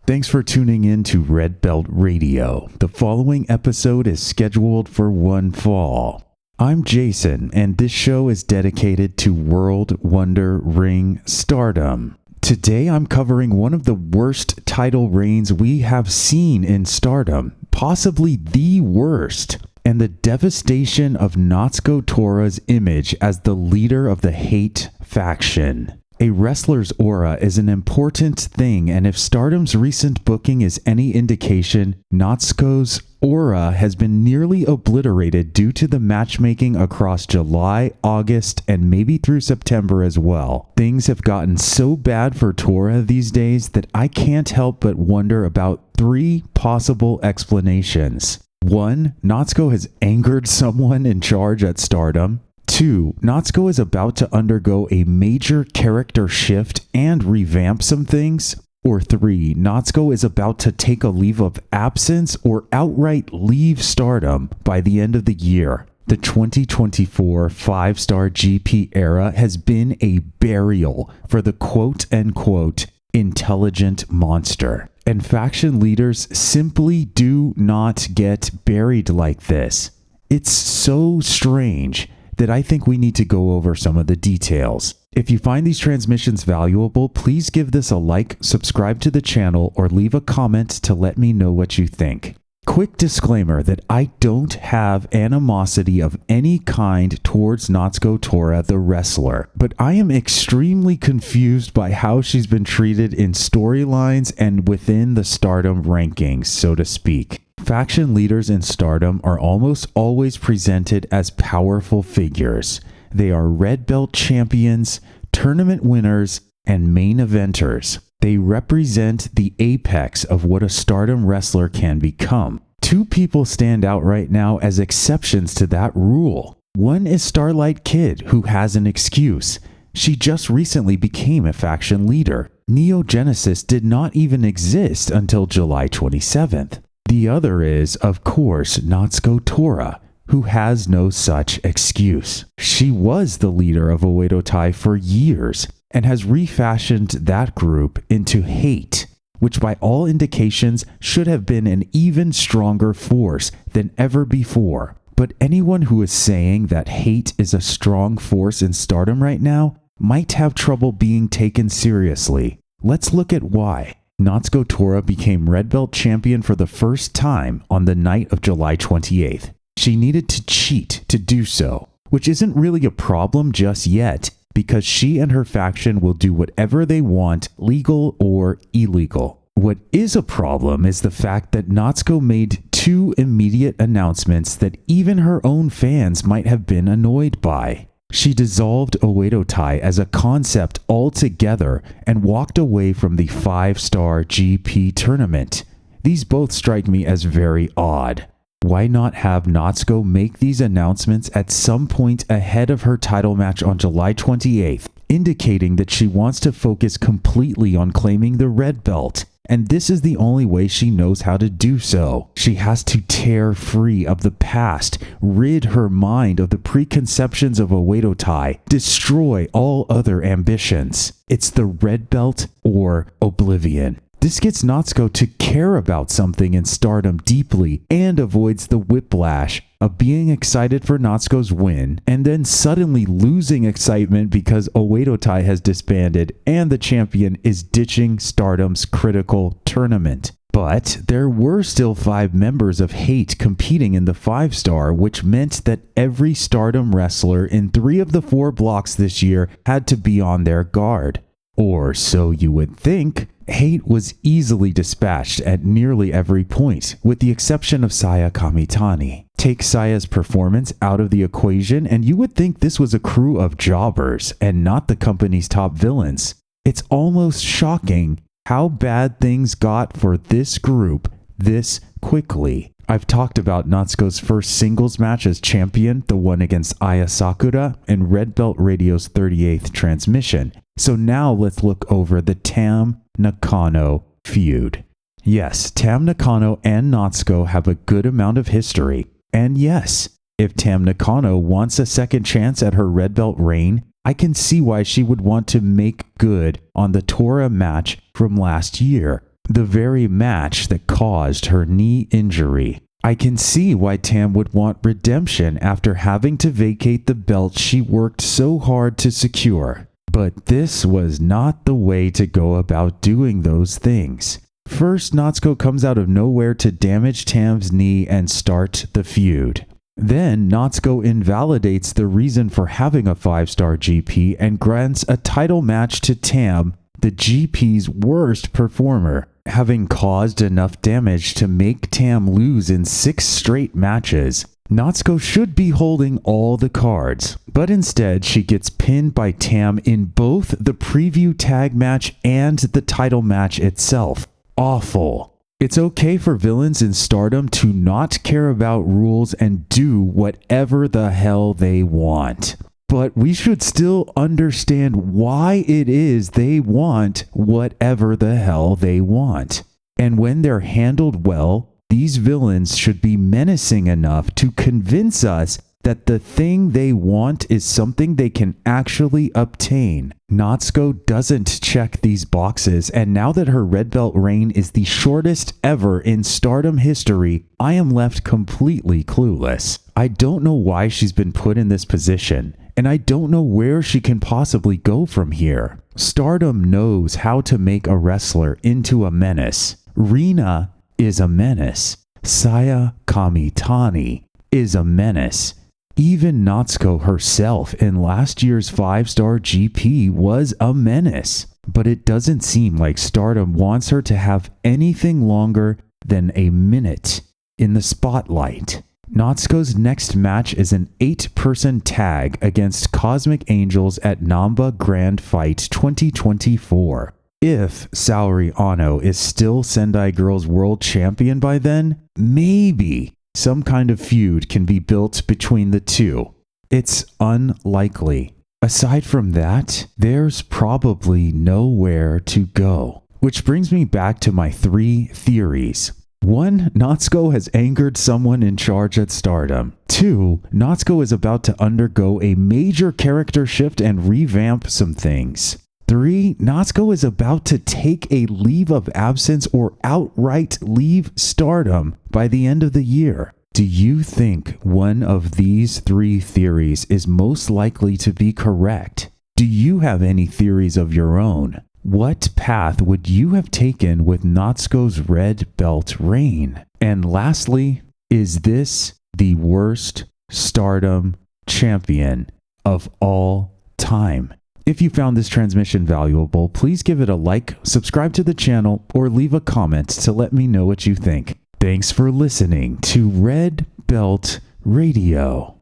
Thanks for tuning in to Red Belt Radio. The following episode is scheduled for one fall. I'm Jason, and this show is dedicated to World Wonder Ring Stardom. Today I'm covering one of the worst title reigns we have seen in Stardom, possibly the worst, and the devastation of Natsuko Tora's image as the leader of the H.A.T.E faction. A wrestler's aura is an important thing, and if Stardom's recent booking is any indication, Natsuko's aura has been nearly obliterated due to the matchmaking across July, August, and maybe through September as well. Things have gotten so bad for Tora these days that I can't help but wonder about three possible explanations. 1. Natsuko has angered someone in charge at Stardom. 2. Natsuko is about to undergo a major character shift and revamp some things. Or 3. Natsuko is about to take a leave of absence or outright leave Stardom by the end of the year. The 2024 5-star GP era has been a burial for the quote-unquote intelligent monster. And faction leaders simply do not get buried like this. It's so strange that I think we need to go over some of the details. If you find these transmissions valuable, please give this a like, subscribe to the channel, or leave a comment to let me know what you think. Quick disclaimer that I don't have animosity of any kind towards Natsuko Tora the wrestler, but I am extremely confused by how she's been treated in storylines and within the Stardom rankings, so to speak. Faction leaders in Stardom are almost always presented as powerful figures. They are red belt champions, tournament winners, and main eventers. They represent the apex of what a Stardom wrestler can become. Two people stand out right now as exceptions to that rule. One is Starlight Kid, who has an excuse. She just recently became a faction leader. Neo Genesis did not even exist until July 27th. The other is, of course, Natsuko Tora, who has no such excuse. She was the leader of H.A.T.E for years and has refashioned that group into H.A.T.E, which by all indications should have been an even stronger force than ever before. But anyone who is saying that H.A.T.E is a strong force in Stardom right now might have trouble being taken seriously. Let's look at why. Natsuko Tora became Red Belt champion for the first time on the night of July 28th. She needed to cheat to do so, which isn't really a problem just yet, because she and her faction will do whatever they want, legal or illegal. What is a problem is the fact that Natsuko made two immediate announcements that even her own fans might have been annoyed by. She dissolved H.A.T.E as a concept altogether and walked away from the 5-star GP tournament. These both strike me as very odd. Why not have Natsuko make these announcements at some point ahead of her title match on July 28th, indicating that she wants to focus completely on claiming the red belt? And this is the only way she knows how to do so. She has to tear free of the past, rid her mind of the preconceptions of H.A.T.E, destroy all other ambitions. It's the red belt or oblivion. This gets Natsuko to care about something in Stardom deeply and avoids the whiplash of being excited for Natsuko's win and then suddenly losing excitement because H.A.T.E has disbanded and the champion is ditching Stardom's critical tournament. But there were still 5 members of H.A.T.E competing in the 5-star, which meant that every Stardom wrestler in 3 of the 4 blocks this year had to be on their guard. Or so you would think. H.A.T.E was easily dispatched at nearly every point, with the exception of Saya Kamitani. Take Saya's performance out of the equation, and you would think this was a crew of jobbers and not the company's top villains. It's almost shocking how bad things got for this group this quickly. I've talked about Natsuko's first singles match as champion, the one against Aya Sakura, in Red Belt Radio's 38th transmission. So now let's look over the Tam Nakano feud. Yes, Tam Nakano and Natsuko have a good amount of history. And yes, if Tam Nakano wants a second chance at her red belt reign, I can see why she would want to make good on the Tora match from last year. the very match that caused her knee injury. I can see why Tam would want redemption after having to vacate the belt she worked so hard to secure. But this was not the way to go about doing those things. First, Natsuko comes out of nowhere to damage Tam's knee and start the feud. Then, Natsuko invalidates the reason for having a 5-star GP and grants a title match to Tam, the GP's worst performer, having caused enough damage to make Tam lose in 6 straight matches. Natsuko should be holding all the cards, but instead she gets pinned by Tam in both the preview tag match and the title match itself. Awful. It's okay for villains in Stardom to not care about rules and do whatever the hell they want. But we should still understand why it is they want whatever the hell they want. And when they're handled well, these villains should be menacing enough to convince us that the thing they want is something they can actually obtain. Natsuko doesn't check these boxes, and now that her red belt reign is the shortest ever in Stardom history, I am left completely clueless. I don't know why she's been put in this position, and I don't know where she can possibly go from here. Stardom knows how to make a wrestler into a menace. Rina is a menace. Saya Kamitani is a menace. Even Natsuko herself in last year's 5-star GP was a menace. But it doesn't seem like Stardom wants her to have anything longer than a minute in the spotlight. Natsuko's next match is an 8-person tag against Cosmic Angels at Namba Grand Fight 2024. If Saori Anou is still Sendai Girls World Champion by then, maybe some kind of feud can be built between the two. It's unlikely. Aside from that, there's probably nowhere to go. Which brings me back to my 3 theories. 1. Natsuko has angered someone in charge at Stardom. 2. Natsuko is about to undergo a major character shift and revamp some things. 3. Natsuko is about to take a leave of absence or outright leave Stardom by the end of the year. Do you think one of these 3 theories is most likely to be correct? Do you have any theories of your own? What path would you have taken with Natsuko's red belt reign? And lastly, is this the worst Stardom champion of all time? If you found this transmission valuable, please give it a like, subscribe to the channel, or leave a comment to let me know what you think. Thanks for listening to Red Belt Radio.